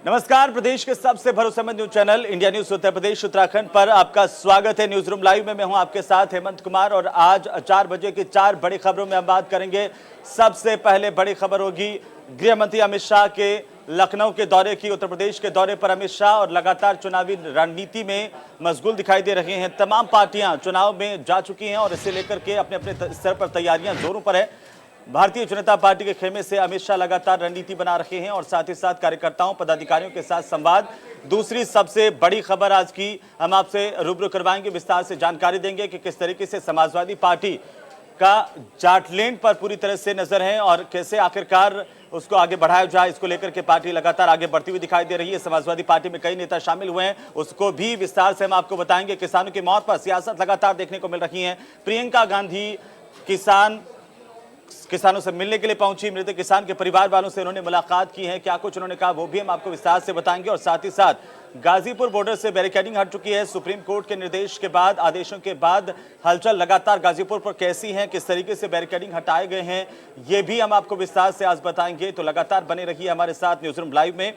नमस्कार, प्रदेश के सबसे भरोसेमंद news channel India news Uttar Pradesh Uttarakhand पर आपका स्वागत है। न्यूज रूम लाइव में मैं हूं आपके साथ हेमंत कुमार और आज 4 बजे की 4 बड़ी खबरों में हम बात करेंगे। सबसे पहले बड़ी खबर होगी गृह मंत्री अमित शाह के लखनऊ के दौरे की। उत्तर प्रदेश के दौरे पर अमित शाह और लगातार चुनावी रणनीति में मशगूल दिखाई दे रहे हैं। तमाम पार्टियां चुनाव में जा चुकी हैं और इसे लेकर के अपने अपने स्तर पर तैयारियां जोरों पर है। भारतीय जनता पार्टी के खेमे से अमित शाह लगातार रणनीति बना रहे हैं और साथ ही साथ कार्यकर्ताओं पदाधिकारियों के साथ संवाद। दूसरी सबसे बड़ी खबर आज की हम आपसे रूबरू करवाएंगे, विस्तार से जानकारी देंगे कि किस तरीके से समाजवादी पार्टी का जाटलैंड पर पूरी तरह से नजर है और कैसे आखिरकार उसको आगे बढ़ाया जाए, इसको लेकर के पार्टी लगातार आगे बढ़ती हुई दिखाई दे रही है। समाजवादी पार्टी में कई नेता शामिल हुए हैं, उसको भी विस्तार से हम आपको बताएंगे। किसानों की मौत पर सियासत लगातार देखने को मिल रही है। प्रियंका गांधी किसानों से मिलने के लिए पहुंची, मृतक किसान के परिवार वालों से उन्होंने मुलाकात की है। क्या कुछ उन्होंने कहा वो भी हम आपको विस्तार से बताएंगे। और साथ ही साथ गाजीपुर बॉर्डर से बैरिकेडिंग हट चुकी है। सुप्रीम कोर्ट के निर्देश के बाद, आदेशों के बाद हलचल लगातार गाजीपुर पर कैसी है, किस तरीके से बैरिकेडिंग हटाए गए हैं, ये भी हम आपको विस्तार से आज बताएंगे। तो लगातार बने रहिए हमारे साथ न्यूज रूम लाइव में।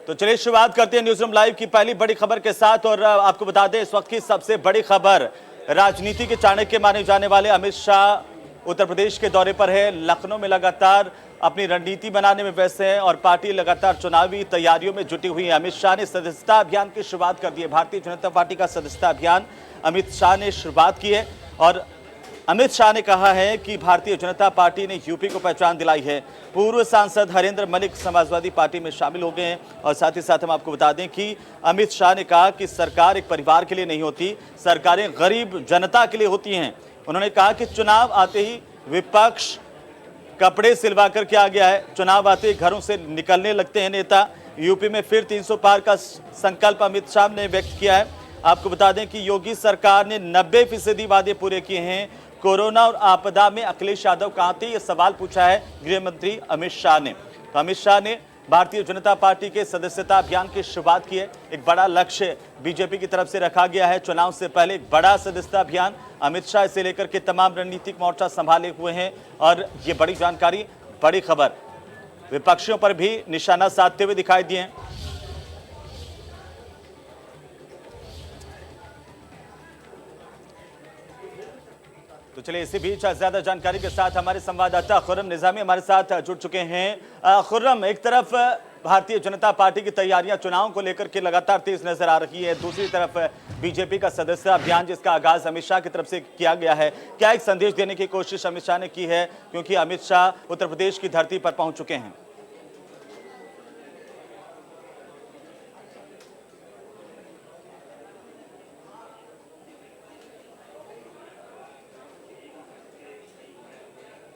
तो चलिए शुरुआत करते हैं न्यूज रूम लाइव की पहली बड़ी खबर के साथ। और आपको बता दें इस वक्त की सबसे बड़ी खबर, राजनीति के चाणक्य माने जाने वाले अमित शाह उत्तर प्रदेश के दौरे पर है। लखनऊ में लगातार अपनी रणनीति बनाने में व्यस्त है और पार्टी लगातार चुनावी तैयारियों में जुटी हुई है। अमित शाह ने सदस्यता अभियान की शुरुआत कर दी है। भारतीय जनता पार्टी का सदस्यता अभियान अमित शाह ने शुरुआत की है और अमित शाह ने कहा है कि भारतीय जनता पार्टी ने यूपी को पहचान दिलाई है। पूर्व सांसद हरेंद्र मलिक समाजवादी पार्टी में शामिल हो गए हैं। और साथ ही साथ हम आपको बता दें कि अमित शाह ने कहा कि सरकार एक परिवार के लिए नहीं होती, सरकारें गरीब जनता के लिए होती हैं। उन्होंने कहा कि चुनाव आते ही विपक्ष कपड़े सिलवा करके आ गया है, चुनाव आते ही घरों से निकलने लगते हैं नेता। यूपी में फिर 300 पार का संकल्प अमित शाह ने व्यक्त किया है। आपको बता दें कि योगी सरकार ने 90% वादे पूरे किए हैं। कोरोना और आपदा में अखिलेश यादव कहां थे, यह सवाल पूछा है गृह मंत्री अमित शाह ने। तो अमित शाह ने भारतीय जनता पार्टी के सदस्यता अभियान की शुरुआत की है। एक बड़ा लक्ष्य बीजेपी की तरफ से रखा गया है। चुनाव से पहले एक बड़ा सदस्यता अभियान, अमित शाह इसे लेकर के तमाम रणनीतिक मोर्चा संभाले हुए हैं। और ये बड़ी जानकारी, बड़ी खबर विपक्षियों पर भी निशाना साधते हुए दिखाई दिए हैं। तो चलिए इसी बीच ज्यादा जानकारी के साथ हमारे संवाददाता खुर्रम निजामी हमारे साथ जुड़ चुके हैं। खुर्रम, एक तरफ भारतीय जनता पार्टी की तैयारियां चुनाव को लेकर के लगातार तेज नजर आ रही है, दूसरी तरफ बीजेपी का सदस्यता अभियान जिसका आगाज अमित शाह की तरफ से किया गया है। क्या एक संदेश देने की कोशिश अमित शाह ने की है, क्योंकि अमित शाह उत्तर प्रदेश की धरती पर पहुंच चुके हैं?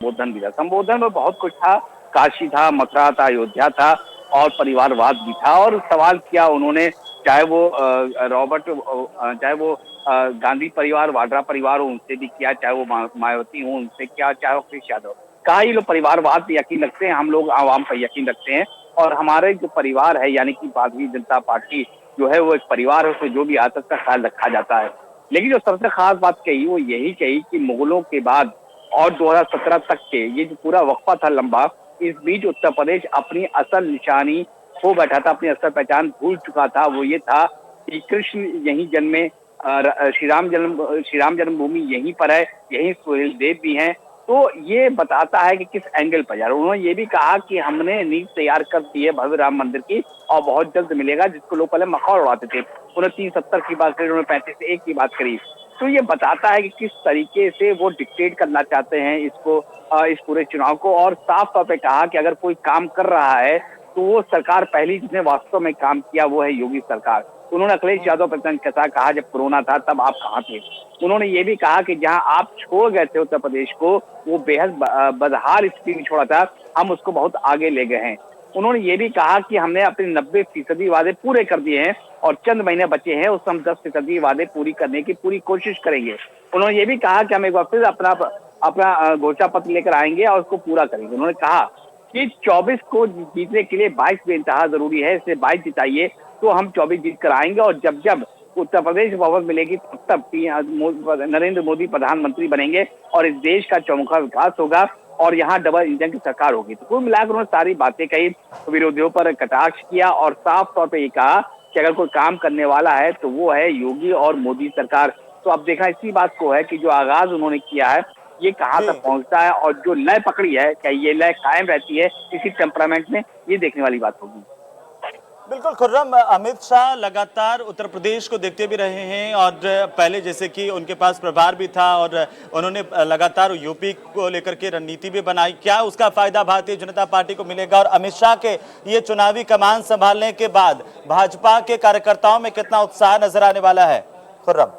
संबोधन दिया। संबोधन में बहुत कुछ था, काशी था, मथुरा था, अयोध्या था और परिवारवाद भी था। और सवाल किया उन्होंने, चाहे वो गांधी परिवार, वाड्रा परिवार हो उनसे भी किया, चाहे वो मायावती हो उनसे किया, चाहे अखिलेश यादव। कहा ये लोग परिवारवाद पे यकीन रखते हैं, हम लोग आवाम पर यकीन रखते हैं। और हमारे जो परिवार है यानी कि भारतीय जनता पार्टी जो है वो एक परिवार है, उसमें जो भी आता है उसका ख्याल रखा जाता है। लेकिन जो सबसे खास बात कही वो यही कही कि मुगलों के बाद और 2017 तक के ये जो पूरा वक्फा था लंबा, इस बीच उत्तर प्रदेश अपनी असल निशानी खो बैठा था, अपनी असल पहचान भूल चुका था। वो ये था कि कृष्ण यहीं जन्मे, श्री राम जन्मभूमि यहीं पर है, यहीं सुहेल देव भी हैं। तो ये बताता है कि किस एंगल पर जा रहे। उन्होंने ये भी कहा कि हमने नींव तैयार कर दी है भव्य राम मंदिर की और बहुत जल्द मिलेगा, जिसको लोग पहले मखौल उड़ाते थे। उन्होंने 370 की बात करी, उन्होंने 35 से 1 की बात करी। तो ये बताता है कि किस तरीके से वो डिक्टेट करना चाहते हैं इसको, इस पूरे चुनाव को। और साफ तौर पे कहा कि अगर कोई काम कर रहा है तो वो सरकार पहली जिसने वास्तव में काम किया वो है योगी सरकार। उन्होंने अखिलेश यादव पर कैसा कहा, जब कोरोना था तब आप कहाँ थे। उन्होंने ये भी कहा कि जहां आप छोड़ गए थे उत्तर प्रदेश को, वो बेहद बदहाल स्थिति में छोड़ा था, हम उसको बहुत आगे ले गए हैं। उन्होंने ये भी कहा कि हमने अपने 90% वादे पूरे कर दिए हैं और चंद महीने बचे हैं, उससे हम 10% वादे पूरी करने की पूरी कोशिश करेंगे। उन्होंने ये भी कहा कि हम एक बार फिर अपना घोषणा पत्र लेकर आएंगे और उसको पूरा करेंगे। उन्होंने कहा कि 24 को जीतने के लिए 22 बेइंतहा जरूरी है, इसलिए 22 जिताइए तो हम 24 जीत कर आएंगे। और जब जब उत्तर प्रदेश बहुमत मिलेगी तब नरेंद्र मोदी प्रधानमंत्री बनेंगे और इस देश का चौमुखा विकास होगा। और यहाँ डबल इंजन की सरकार होगी। तो कुल मिलाकर उन्होंने सारी बातें कही, विरोधियों पर कटाक्ष किया और साफ तौर पे ये कहा कि अगर कोई काम करने वाला है तो वो है योगी और मोदी सरकार। तो अब देखा इसी बात को है कि जो आगाज उन्होंने किया है ये कहाँ जी तक पहुंचता है और जो लय पकड़ी है क्या ये लय कायम रहती है इसी टेम्परामेंट में, ये देखने वाली बात होगी। बिल्कुल खुर्रम, अमित शाह लगातार उत्तर प्रदेश को देखते भी रहे हैं और पहले जैसे कि उनके पास प्रभार भी था और उन्होंने लगातार यूपी को लेकर के रणनीति भी बनाई। क्या उसका फायदा भारतीय जनता पार्टी को मिलेगा और अमित शाह के ये चुनावी कमान संभालने के बाद भाजपा के कार्यकर्ताओं में कितना उत्साह नजर आने वाला है? खुर्रम,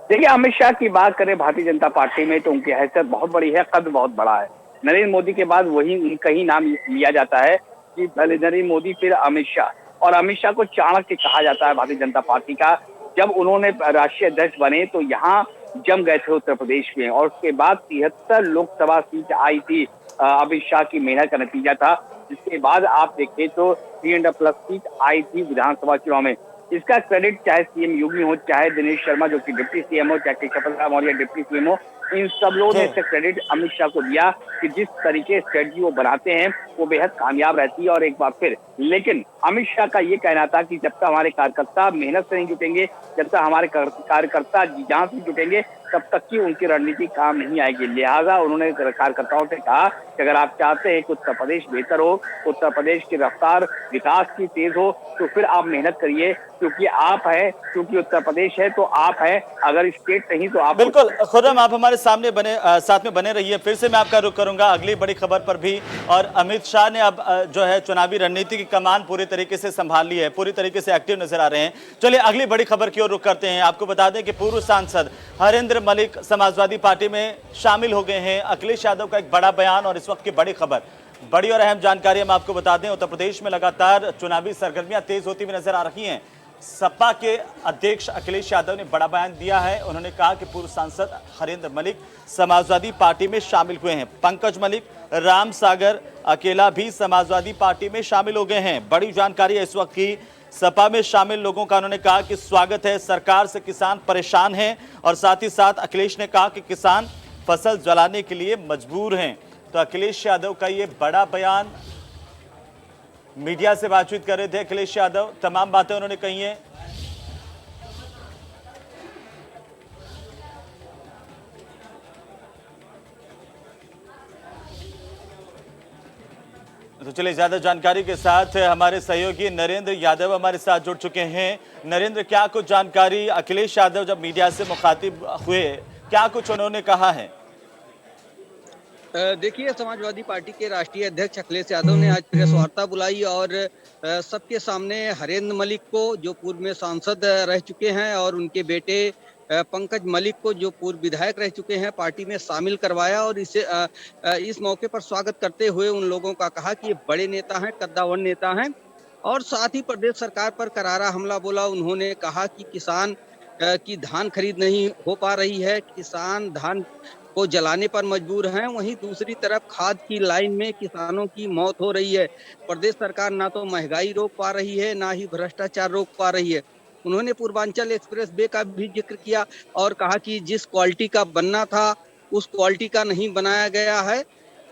देखिए, अमित शाह की बात करें भारतीय जनता पार्टी में तो उनकी हैसियत बहुत बड़ी है, कद बहुत बड़ा है। नरेंद्र मोदी के बाद वही उनका ही नाम लिया जाता है कि पहले नरेंद्र मोदी फिर अमित शाह, और अमित शाह को चाणक्य कहा जाता है भारतीय जनता पार्टी का। जब उन्होंने राष्ट्रीय अध्यक्ष बने तो यहाँ जम गए थे उत्तर प्रदेश में, और उसके बाद 73 लोकसभा सीट आई थी, अमित शाह की मेहनत का नतीजा था। जिसके बाद आप देखें तो 300+ सीट आई थी विधानसभा चुनाव में। इसका क्रेडिट चाहे सीएम योगी हो, चाहे दिनेश शर्मा जो कि डिप्टी सीएम हो, चाहे केशव प्रसाद मौर्य डिप्टी सीएम हो, इन सब लोगों ने इसका क्रेडिट अमित शाह को दिया कि जिस तरीके स्ट्रेटजी वो बनाते हैं वो बेहद कामयाब रहती है। और एक बार फिर लेकिन अमित शाह का ये कहना था कि जब तक हमारे कार्यकर्ता मेहनत से नहीं जुटेंगे, जब तक हमारे कार्यकर्ता जान से जुटेंगे, तब तक की उनकी रणनीति काम नहीं आएगी। लिहाजा उन्होंने कार्यकर्ताओं से कहा कि अगर आप चाहते हैं कि उत्तर प्रदेश बेहतर हो, उत्तर प्रदेश की रफ्तार विकास की तेज हो, तो फिर आप मेहनत करिए, क्योंकि आप है, क्योंकि उत्तर प्रदेश है तो आप है, अगर स्टेट नहीं तो आप। बिल्कुल खुर्रम, आप हमारे सामने साथ में बने रहिए। फिर से मैं आपका रुख करूंगा अगली बड़ी खबर पर भी। और अमित शाह ने अब जो है चुनावी रणनीति की कमान पूरी तरीके से संभाल ली है, पूरी तरीके से एक्टिव नजर आ रहे हैं। चलिए अगली बड़ी खबर की ओर रुख करते हैं। आपको बता दें कि पूर्व सांसद हरेंद्र मलिक समाजवादी पार्टी में शामिल हो गए हैं। अखिलेश यादव का एक बड़ा बयान और इस वक्त की बड़ी खबर, बड़ी और अहम जानकारी हम आपको बता दें। उत्तर प्रदेश में लगातार चुनावी सरगर्मियां तेज होती हुई नजर आ रही हैं। सपा के अध्यक्ष अखिलेश यादव ने बड़ा बयान दिया है। उन्होंने कहा कि पूर्व सांसद हरेंद्र मलिक समाजवादी पार्टी में शामिल हुए हैं। पंकज मलिक, राम सागर अकेला भी समाजवादी पार्टी में शामिल हो गए हैं। बड़ी जानकारी है इस वक्त की। सपा में शामिल लोगों का उन्होंने कहा कि स्वागत है, सरकार से किसान परेशान हैं। और साथ ही साथ अखिलेश ने कहा कि किसान फसल जलाने के लिए मजबूर हैं। तो अखिलेश यादव का ये बड़ा बयान, मीडिया से बातचीत कर रहे थे अखिलेश यादव, तमाम बातें उन्होंने कही हैं। तो चलिए ज्यादा जानकारी के साथ हमारे सहयोगी नरेंद्र यादव हमारे साथ जुड़ चुके हैं। नरेंद्र, क्या कुछ जानकारी, अखिलेश यादव जब मीडिया से मुखातिब हुए क्या कुछ उन्होंने कहा है? देखिए, समाजवादी पार्टी के राष्ट्रीय अध्यक्ष अखिलेश यादव ने आज प्रेस वार्ता बुलाई और सबके सामने हरेंद्र मलिक को, जो पूर्व में सांसद रह चुके हैं, और उनके बेटे पंकज मलिक को, जो पूर्व विधायक रह चुके हैं, पार्टी में शामिल करवाया। और इस मौके पर स्वागत करते हुए उन लोगों का कहा कि ये बड़े नेता हैं, कद्दावर नेता हैं, और साथ ही प्रदेश सरकार पर करारा हमला बोला। उन्होंने कहा कि किसान की धान खरीद नहीं हो पा रही है, किसान धान को जलाने पर मजबूर हैं। वहीं दूसरी तरफ खाद की लाइन में किसानों की मौत हो रही है। प्रदेश सरकार ना तो महंगाई रोक पा रही है, ना ही भ्रष्टाचार रोक पा रही है। उन्होंने पूर्वांचल एक्सप्रेस वे का भी जिक्र किया और कहा कि जिस क्वालिटी का बनना था उस क्वालिटी का नहीं बनाया गया है।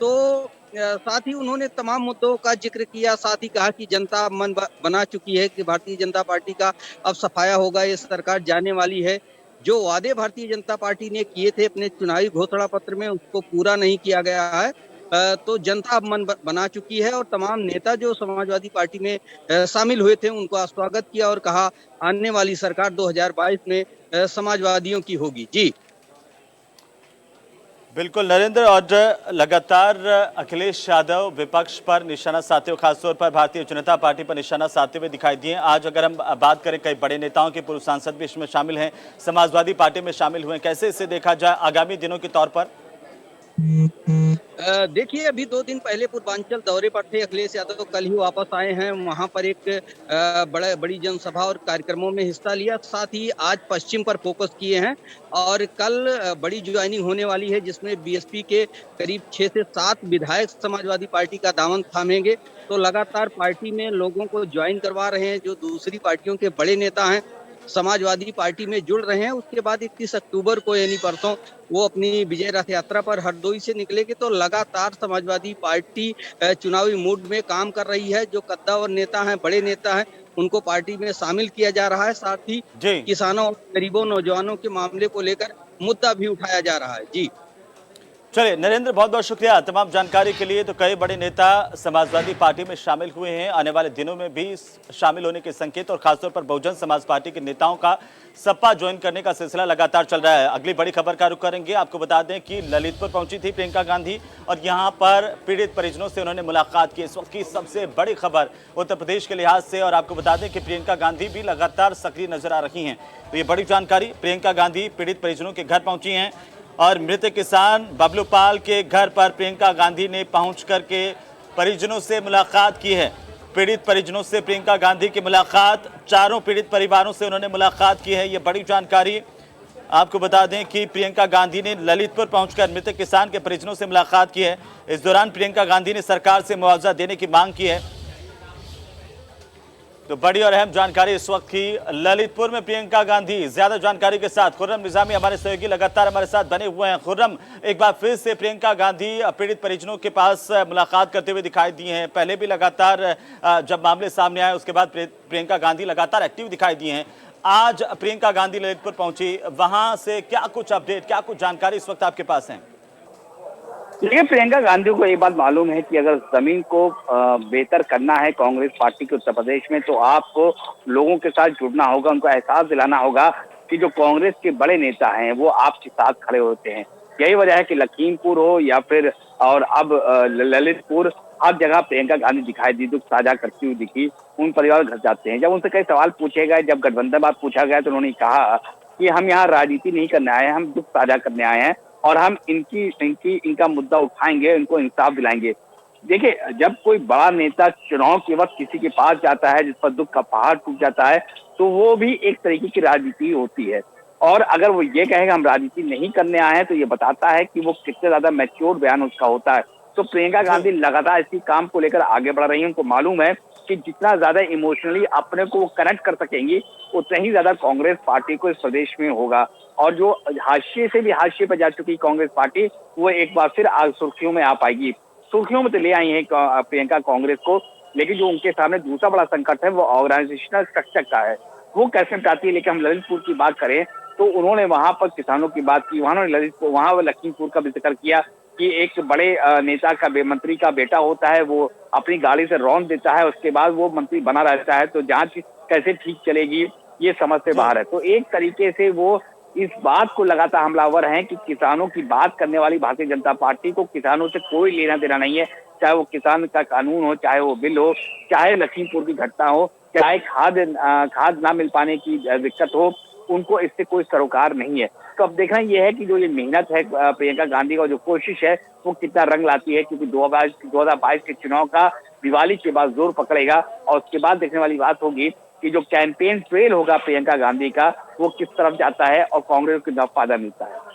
तो साथ ही उन्होंने तमाम मुद्दों का जिक्र किया। साथ ही कहा कि जनता मन बना चुकी है कि भारतीय जनता पार्टी का अब सफाया होगा, ये सरकार जाने वाली है। जो वादे भारतीय जनता पार्टी ने किए थे अपने चुनावी घोषणा पत्र में, उसको पूरा नहीं किया गया है। तो जनता अब मन बना चुकी है। और तमाम नेता जो समाजवादी पार्टी में शामिल हुए थे उनको स्वागत किया और कहा आने वाली सरकार 2022 में समाजवादियों की होगी। जी बिल्कुल नरेंद्र, और लगातार अखिलेश यादव विपक्ष पर निशाना साधते हुए, खासतौर पर भारतीय जनता पार्टी पर निशाना साधते हुए दिखाई दिए। आज अगर हम बात करें, कई बड़े नेताओं के पूर्व सांसद भी इसमें शामिल हैं, समाजवादी पार्टी में शामिल हुए हैं। कैसे इसे देखा जाए आगामी दिनों के तौर पर? देखिए, अभी 2 दिन पहले पूर्वांचल दौरे पर थे अखिलेश यादव, कल ही वापस आए हैं। वहां पर एक बड़ी जनसभा और कार्यक्रमों में हिस्सा लिया। साथ ही आज पश्चिम पर फोकस किए हैं और कल बड़ी ज्वाइनिंग होने वाली है, जिसमें बीएसपी के करीब 6 से 7 विधायक समाजवादी पार्टी का दामन थामेंगे। तो लगातार पार्टी में लोगों को ज्वाइन करवा रहे हैं जो दूसरी पार्टियों के बड़े नेता हैं। समाजवादी पार्टी में जुड़ रहे हैं। उसके बाद 31 अक्टूबर को यानी परसों वो अपनी विजय रथ यात्रा पर हरदोई से निकलेगी। तो लगातार समाजवादी पार्टी चुनावी मूड में काम कर रही है। जो कद्दावर नेता हैं, बड़े नेता हैं, उनको पार्टी में शामिल किया जा रहा है। साथ ही जी किसानों और गरीबों नौजवानों के मामले को लेकर मुद्दा भी उठाया जा रहा है। जी चलिए नरेंद्र, बहुत बहुत शुक्रिया तमाम जानकारी के लिए। तो कई बड़े नेता समाजवादी पार्टी में शामिल हुए हैं, आने वाले दिनों में भी शामिल होने के संकेत, और खासतौर पर बहुजन समाज पार्टी के नेताओं का सपा ज्वाइन करने का सिलसिला लगातार चल रहा है। अगली बड़ी खबर का रुख करेंगे। आपको बता दें कि ललितपुर पहुंची थी प्रियंका गांधी और यहां पर पीड़ित परिजनों से उन्होंने मुलाकात की। इस वक्त की सबसे बड़ी खबर उत्तर प्रदेश के लिहाज से, और आपको बता दें कि प्रियंका गांधी भी लगातार सक्रिय नजर आ रही हैं। तो ये बड़ी जानकारी, प्रियंका गांधी पीड़ित परिजनों के घर पहुंची हैं और मृत किसान बबलू पाल के घर पर प्रियंका गांधी ने पहुंच करके परिजनों से मुलाकात की है। पीड़ित परिजनों से प्रियंका गांधी की मुलाकात, चारों पीड़ित परिवारों से उन्होंने मुलाकात की है। ये बड़ी जानकारी। आपको बता दें कि प्रियंका गांधी ने ललितपुर पहुंचकर मृत किसान के परिजनों से मुलाकात की है। इस दौरान प्रियंका गांधी ने सरकार से मुआवजा देने की मांग की है। तो बड़ी और अहम जानकारी इस वक्त की ललितपुर में प्रियंका गांधी। ज्यादा जानकारी के साथ खुर्रम निजामी हमारे सहयोगी लगातार हमारे साथ बने हुए हैं। खुर्रम, एक बार फिर से प्रियंका गांधी पीड़ित परिजनों के पास मुलाकात करते हुए दिखाई दी हैं। पहले भी लगातार जब मामले सामने आए उसके बाद प्रियंका गांधी लगातार एक्टिव दिखाई दी हैं। आज प्रियंका गांधी ललितपुर पहुंची, वहां से क्या कुछ अपडेट, क्या कुछ जानकारी इस वक्त आपके पास है? देखिए, प्रियंका गांधी को ये बात मालूम है कि अगर जमीन को बेहतर करना है कांग्रेस पार्टी के उत्तर प्रदेश में, तो आपको लोगों के साथ जुड़ना होगा, उनको एहसास दिलाना होगा कि जो कांग्रेस के बड़े नेता हैं वो आपके साथ खड़े होते हैं। यही वजह है कि लखीमपुर हो या फिर और अब ललितपुर, हर जगह प्रियंका गांधी दिखाई दी, दुख साझा करती हुई दिखी। उन परिवार घर जाते हैं। जब उनसे कई सवाल पूछे गए, जब गठबंधन बात पूछा गया, तो उन्होंने कहा कि हम यहाँ राजनीति नहीं करने आए हैं, हम दुख साझा करने आए हैं और हम इनका मुद्दा उठाएंगे, इनको इंसाफ दिलाएंगे। देखिए, जब कोई बड़ा नेता चुनाव के वक्त किसी के पास जाता है जिस पर दुख का पहाड़ टूट जाता है, तो वो भी एक तरीके की राजनीति होती है। और अगर वो ये कहेगा हम राजनीति नहीं करने आए हैं, तो ये बताता है कि वो कितने ज्यादा मैच्योर बयान उसका होता है। तो प्रियंका गांधी लगातार इसी काम को लेकर आगे बढ़ रही है। उनको मालूम है कि जितना ज्यादा इमोशनली अपने को वो कनेक्ट कर सकेंगी, उतना ही ज्यादा कांग्रेस पार्टी को इस प्रदेश में होगा। और जो हाशिए से भी हाशिए पर जा चुकी कांग्रेस पार्टी, वो एक बार फिर आज सुर्खियों में आ पाएगी। सुर्खियों में तो ले आई है प्रियंका कांग्रेस को, लेकिन जो उनके सामने दूसरा बड़ा संकट है वो ऑर्गेनाइजेशनल स्ट्रक्चर का है। वो कैसे चाहती है। लेकिन हम ललितपुर की बात करें तो उन्होंने वहां पर किसानों की बात की, वहां लखीमपुर का भी जिक्र किया कि एक बड़े नेता का, मंत्री का बेटा होता है, वो अपनी गाड़ी से रौंद देता है, उसके बाद वो मंत्री बना रहता है, तो जांच कैसे ठीक चलेगी, ये समझ से बाहर है। तो एक तरीके से वो इस बात को लगातार हमलावर हैं कि किसानों की बात करने वाली भारतीय जनता पार्टी को किसानों से कोई लेना देना नहीं है। चाहे वो किसान का कानून हो, चाहे वो बिल हो, चाहे लखीमपुर की घटना हो, चाहे खाद ना मिल पाने की दिक्कत हो, उनको इससे कोई सरोकार नहीं है। तो अब देखना यह है कि जो ये मेहनत है प्रियंका गांधी का, जो कोशिश है, वो कितना रंग लाती है। क्योंकि 2022 के चुनाव का दिवाली के बाद जोर पकड़ेगा और उसके बाद देखने वाली बात होगी कि जो कैंपेन ट्रेल होगा प्रियंका गांधी का, वो किस तरफ जाता है और कांग्रेस को कितना फायदा मिलता है।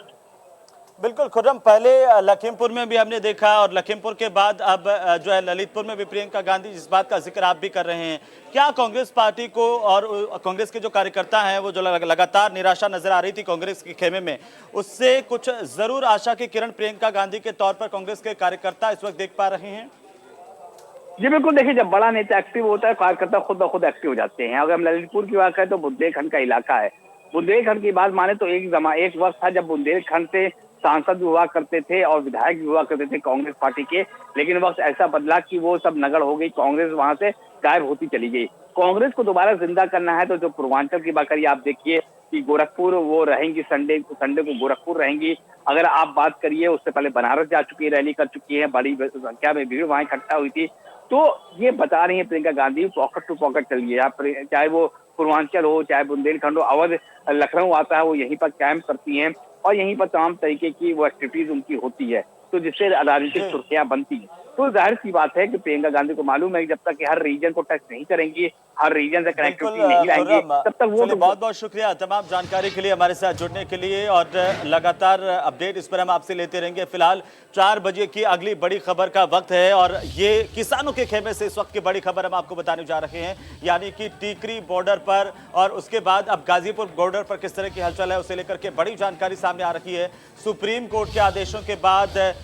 बिल्कुल खुर्रम, पहले लखीमपुर में भी हमने देखा और लखीमपुर के बाद अब जो है ललितपुर में भी प्रियंका गांधी, जिस बात का जिक्र आप भी कर रहे हैं, क्या कांग्रेस पार्टी को और कांग्रेस के जो कार्यकर्ता हैं वो जो लगातार निराशा नजर आ रही थी कांग्रेस के खेमे में, उससे कुछ जरूर आशा की किरण प्रियंका गांधी के तौर पर कांग्रेस के कार्यकर्ता इस वक्त देख पा रहे हैं? जी बिल्कुल। देखिए, जब बड़ा नेता एक्टिव होता है, कार्यकर्ता खुद ब खुद एक्टिव हो जाते हैं। अगर हम ललितपुर की बात करें तो बुंदेलखंड का इलाका है। बुंदेलखंड की बात माने तो एक वक्त था जब बुंदेलखंड से सांसद भी हुआ करते थे और विधायक भी हुआ करते थे कांग्रेस पार्टी के। लेकिन वक्त ऐसा बदला कि वो सब नगड़ हो गई, कांग्रेस वहां से गायब होती चली गई। कांग्रेस को दोबारा जिंदा करना है तो जो पूर्वांचल की बात करिए, आप देखिए कि गोरखपुर वो रहेंगी, संडे को गोरखपुर रहेंगी। अगर आप बात करिए, उससे पहले बनारस जा चुकी है, रैली कर चुकी है, बड़ी संख्या में भीड़ वहां इकट्ठा हुई थी। तो ये बता रही है Priyanka Gandhi pocket to pocket चलिए, चाहे वो पूर्वांचल हो, चाहे बुंदेलखंड हो, अवध लखनऊ आता है, वो यहीं पर कैंप करती हैं और यहीं पर तमाम तरीके की वो एक्टिविटीज उनकी होती है, तो जिससे राजनीतिक सुर्खियां बनती हैं। तो जाहिर सी बात है कि प्रियंका गांधी को मालूम है कि जब तक कि हर रीजन को टच नहीं करेंगी, हर रीजन से कनेक्टिविटी नहीं लाएंगे, तब तक वो बहुत बहुत शुक्रिया तमाम जानकारी के लिए, हमारे साथ जुड़ने के लिए, और लगातार अपडेट इस पर हम आपसे लेते रहेंगे। फिलहाल 4 बजे की अगली बड़ी खबर का वक्त है और ये किसानों के खेमे से इस वक्त की बड़ी खबर हम आपको बताने जा रहे हैं, यानी कि टीकरी बॉर्डर पर और उसके बाद अब गाजीपुर बॉर्डर पर किस तरह की हलचल है उसे लेकर के बड़ी जानकारी सामने आ रही है। सुप्रीम कोर्ट के आदेशों के बाद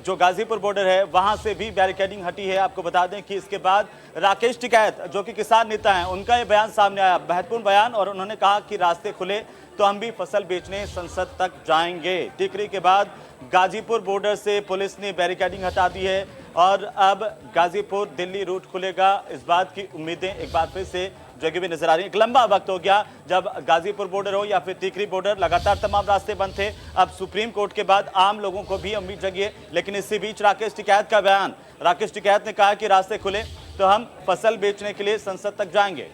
जो गाजीपुर बॉर्डर है वहां से भी बैरिकेडिंग हटी है। आपको बता दें कि इसके बाद राकेश टिकैत जो कि किसान नेता हैं, उनका ये बयान सामने आया, महत्वपूर्ण बयान, और उन्होंने कहा कि रास्ते खुले तो हम भी फसल बेचने संसद तक जाएंगे। टिकरी के बाद गाजीपुर बॉर्डर से पुलिस ने बैरिकेडिंग हटा दी है और अब गाजीपुर दिल्ली रूट खुलेगा, इस बात की उम्मीदें एक बार फिर से जगी हुई नजर आ रही है। एक लंबा वक्त हो गया जब गाजीपुर बॉर्डर हो या फिर टीकरी बॉर्डर, लगातार तमाम रास्ते बंद थे। अब सुप्रीम कोर्ट के बाद आम लोगों को भी उम्मीद जगी है, लेकिन इसी बीच राकेश टिकैत का बयान, राकेश टिकैत ने कहा कि रास्ते खुले तो हम फसल बेचने के लिए संसद तक जाएंगे।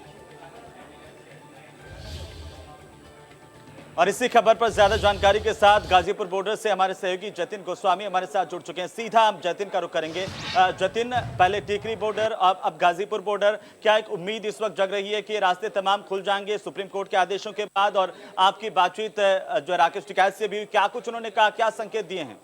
और इसी खबर पर ज्यादा जानकारी के साथ गाजीपुर बॉर्डर से हमारे सहयोगी जतिन गोस्वामी हमारे साथ जुड़ चुके हैं। सीधा हम जतिन का रुख करेंगे। जतिन, पहले टीकरी बॉर्डर और अब गाजीपुर बॉर्डर, क्या एक उम्मीद इस वक्त जग रही है कि रास्ते तमाम खुल जाएंगे सुप्रीम कोर्ट के आदेशों के बाद? और आपकी बातचीत जो राकेश टिकैत से भी हुई, क्या कुछ उन्होंने कहा, क्या संकेत दिए हैं?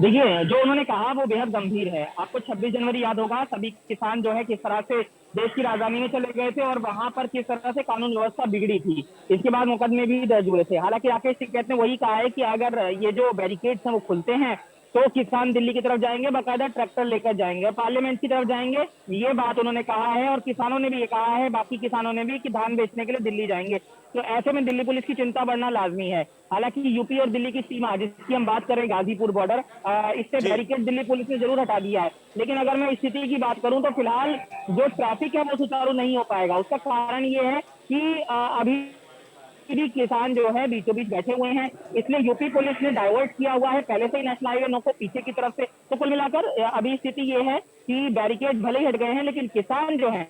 देखिए, जो उन्होंने कहा वो बेहद गंभीर है। आपको 26 जनवरी याद होगा, सभी किसान जो है किस तरह से देश की राजधानी में चले गए थे और वहां पर किस तरह से कानून व्यवस्था बिगड़ी थी। इसके बाद मुकदमे भी दर्ज हुए थे। हालांकि राकेश टिकैत ने वही कहा है कि अगर ये जो बैरिकेड्स हैं वो खुलते हैं तो किसान दिल्ली की तरफ जाएंगे, बाकायदा ट्रैक्टर लेकर जाएंगे और पार्लियामेंट की तरफ जाएंगे, ये बात उन्होंने कहा है। और किसानों ने भी ये कहा है, बाकी किसानों ने भी, कि धान बेचने के लिए दिल्ली जाएंगे। तो ऐसे में दिल्ली पुलिस की चिंता बढ़ना लाजमी है। हालांकि यूपी और दिल्ली की सीमा, जिसकी हम बात करें गाजीपुर बॉर्डर, इससे बैरिकेड दिल्ली पुलिस ने जरूर हटा दिया है। लेकिन अगर मैं स्थिति की बात करूं तो फिलहाल जो ट्रैफिक है वो सुचारू नहीं हो पाएगा। उसका कारण ये है कि अभी भी किसान जो है बीचों बीच बैठे हुए हैं, इसलिए यूपी पुलिस ने डाइवर्ट किया हुआ है पहले से ही नेशनल हाईवे 9 को पीछे की तरफ से। तो कुल मिलाकर अभी स्थिति ये है कि बैरिकेड भले ही हट गए हैं, लेकिन किसान जो हैं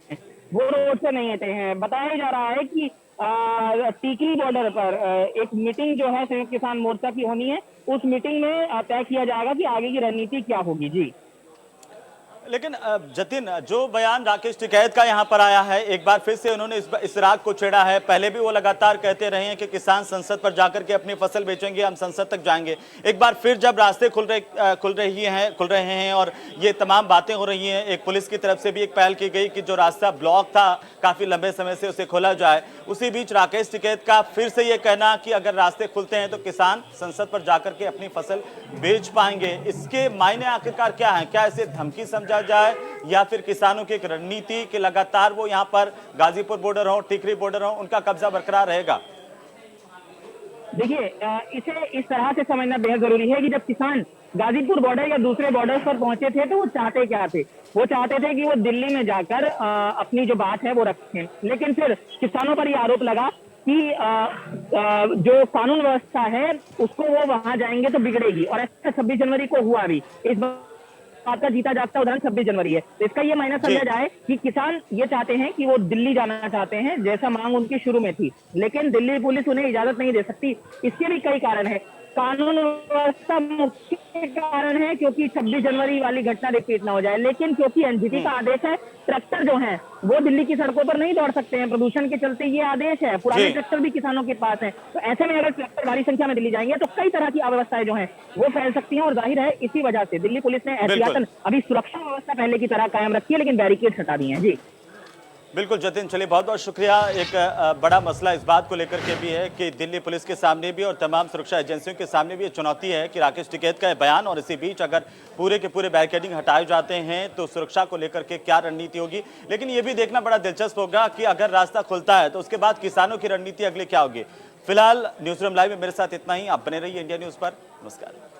वो रोड से नहीं हटे हैं। बताया जा रहा है कि टीकरी बॉर्डर पर एक मीटिंग जो है संयुक्त किसान मोर्चा की होनी है, उस मीटिंग में तय किया जाएगा कि आगे की रणनीति क्या होगी। जी, लेकिन जतिन, जो बयान राकेश टिकैत का यहाँ पर आया है, एक बार फिर से उन्होंने इस राग को छेड़ा है। पहले भी वो लगातार कहते रहे हैं कि किसान संसद पर जाकर के अपनी फसल बेचेंगे, हम संसद तक जाएंगे। एक बार फिर जब रास्ते खुल रहे हैं और ये तमाम बातें हो रही हैं, एक पुलिस की तरफ से भी एक पहल की गई कि जो रास्ता ब्लॉक था काफी लंबे समय से उसे खोला जाए। उसी बीच राकेश टिकैत का फिर से ये कहना कि अगर रास्ते खुलते हैं तो किसान संसद पर जाकर के अपनी फसल बेच पाएंगे। इसके मायने आखिरकार क्या है? क्या इसे धमकी समझा जाए या फिर किसानों की एक रणनीति कि लगातार वो यहाँ पर गाजीपुर बॉर्डर हो, टीकरी बॉर्डर हो, उनका कब्जा बरकरार रहेगा? देखिए, इसे इस तरह से समझना बेहद जरूरी है कि जब किसान गाजीपुर बॉर्डर या दूसरे बॉर्डर पर पहुंचे थे तो वो चाहते क्या थे? वो चाहते थे कि वो दिल्ली में जाकर अपनी जो बात है वो रखें। लेकिन फिर किसानों पर ये आरोप लगा कि जो कानून व्यवस्था है उसको वो वहां जाएंगे तो बिगड़ेगी, और ऐसा 26 जनवरी को हुआ भी। इस बात का जीता जागता उदाहरण 26 जनवरी है। तो इसका ये मायना समझा जाए कि किसान ये चाहते हैं कि वो दिल्ली जाना चाहते हैं, जैसा मांग उनकी शुरू में थी, लेकिन दिल्ली पुलिस उन्हें इजाजत नहीं दे सकती। इसके भी कई कारण है। कानून व्यवस्था मुख्य कारण है क्योंकि 26 जनवरी वाली घटना रिपीट ना हो जाए। लेकिन क्योंकि एनजीटी का आदेश है, ट्रैक्टर जो हैं वो दिल्ली की सड़कों पर नहीं दौड़ सकते हैं, प्रदूषण के चलते ये आदेश है। पुराने ट्रैक्टर भी किसानों के पास हैं, तो ऐसे में अगर ट्रैक्टर भारी संख्या में दिल्ली जाएंगे तो कई तरह की अव्यवस्थाएं जो हैं वो फैल सकती हैं। और जाहिर है इसी वजह से दिल्ली पुलिस ने एहतियातन अभी सुरक्षा व्यवस्था पहले की तरह कायम रखी है, लेकिन बैरिकेड हटा दिए हैं। जी बिल्कुल जतिन, चलिए बहुत बहुत शुक्रिया। एक बड़ा मसला इस बात को लेकर के भी है कि दिल्ली पुलिस के सामने भी और तमाम सुरक्षा एजेंसियों के सामने भी ये चुनौती है कि राकेश टिकैत का बयान और इसी बीच अगर पूरे के पूरे बैरिकेडिंग हटाए जाते हैं तो सुरक्षा को लेकर के क्या रणनीति होगी। लेकिन ये भी देखना बड़ा दिलचस्प होगा कि अगर रास्ता खुलता है तो उसके बाद किसानों की रणनीति अगली क्या होगी। फिलहाल न्यूज़ रूम लाइव में मेरे साथ इतना ही। आप बने रहिए इंडिया न्यूज़ पर। नमस्कार।